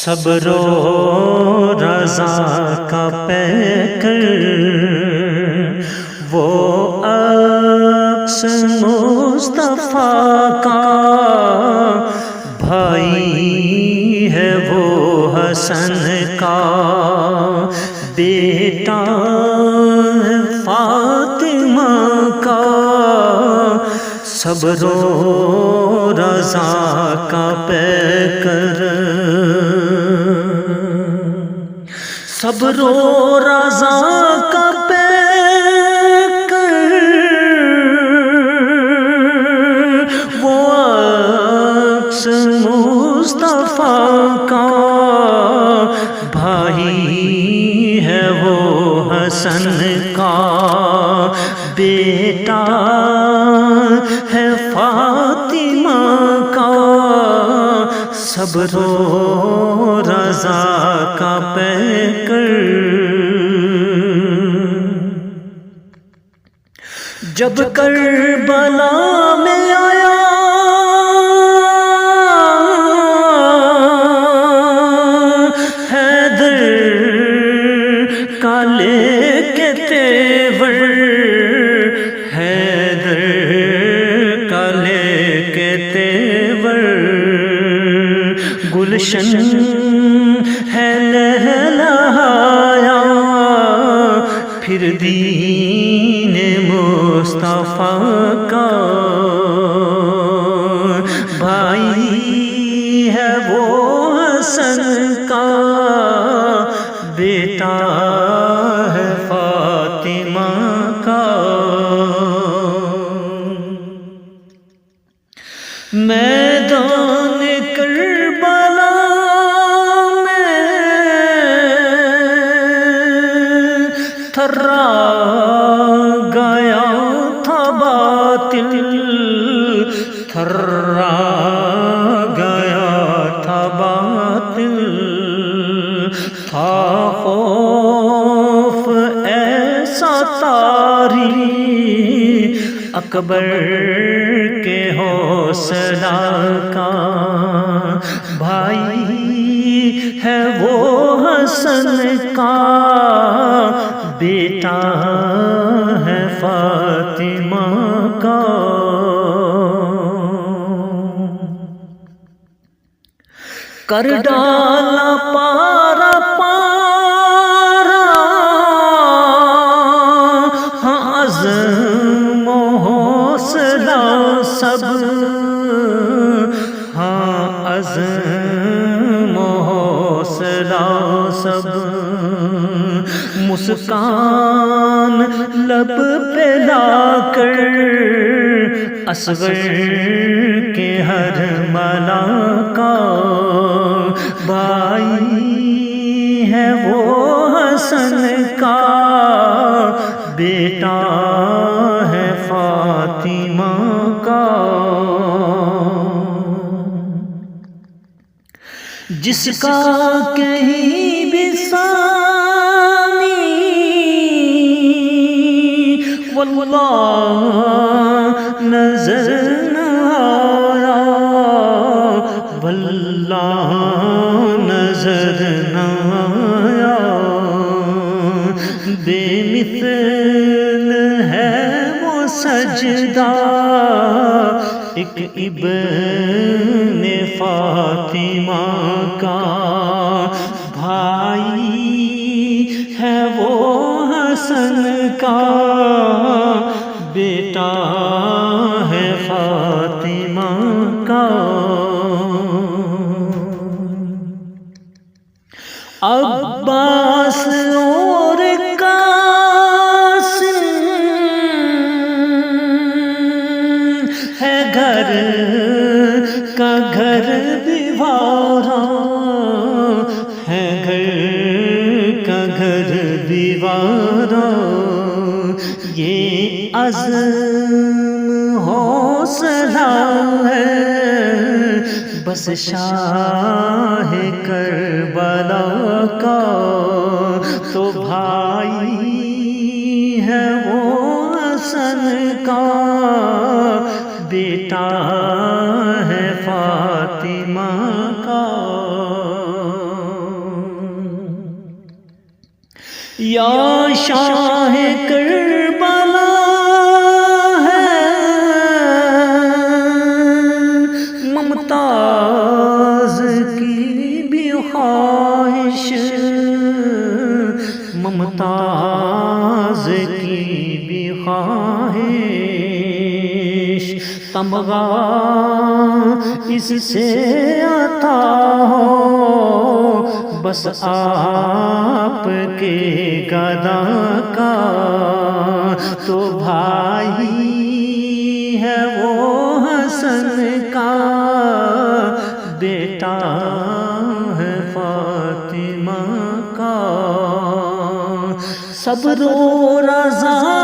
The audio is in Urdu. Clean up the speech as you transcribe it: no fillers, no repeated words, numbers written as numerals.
صبر و رضا کا پیکر وہ عکس مصطفیٰ کا بھائی ہے، وہ حسن کا بیٹا ہے، فاطمہ کا صبر و رضا کا پیکر، صبر و رضا کا پیکر وہ عکس مصطفیٰ کا بھائی ہے، وہ حسن کا بیٹا ہے، فاطمہ کا صبر و رضا کا پیکر۔ جب کربلا میں آیا حیدر کا لے کے تیور، حیدر کا لے کے تیور، گلشن ہے لہلایا، پھر دین مصطفیٰ کا بھائی ہے، وہ حسن کا بیٹا ہے، فاطمہ کا۔ میدان کربلا میں تھرا گیا تھا باطل، تھرا گیا تھا باطل، تھا خوف ایسا طاری اکبر کے حوصلہ کا بھائی ہے، وہ حسن کا بیٹا ہے، فاطمہ کا۔ کر ڈالا پارا پارا ہاں عزم و حوصلہ سب، ہاں عزم و حوصلہ سب، مسکان لب پہ لا کر اصغر کے ہر ملا کا بھائی ہے، وہ حسن کا بیٹا ہے، فاطمہ کا۔ جس کا کہیں بھی ثانی واللہ نظر نہ آیا، واللہ نظر نہ آیا، بے مثل ہے وہ سجدہ ایک ابن فاطمہ کا بھائی ہے، وہ حسن کا بیٹا ہے، فاطمہ کا۔ عباس اور قاسم ہے گھر کا گھر دیوارا، ہے گھر کا گھر دیوارا، یہ عزم حوصلہ ہے بس شاہ کربلا کا، تو بھائی ہے، وہ حسن کا بیٹا ہے، فاطمہ کا۔ یا شاہ کربلا ہے ممتاز کی بھی خواہش، ممتاز کی بھی خواہش، تمغہ اس سے عطا ہو بس آپ کے گدا کا، تو بھائی ہے وہ حسن کا، بیٹا ہے فاطمہ کا، صبر و رضا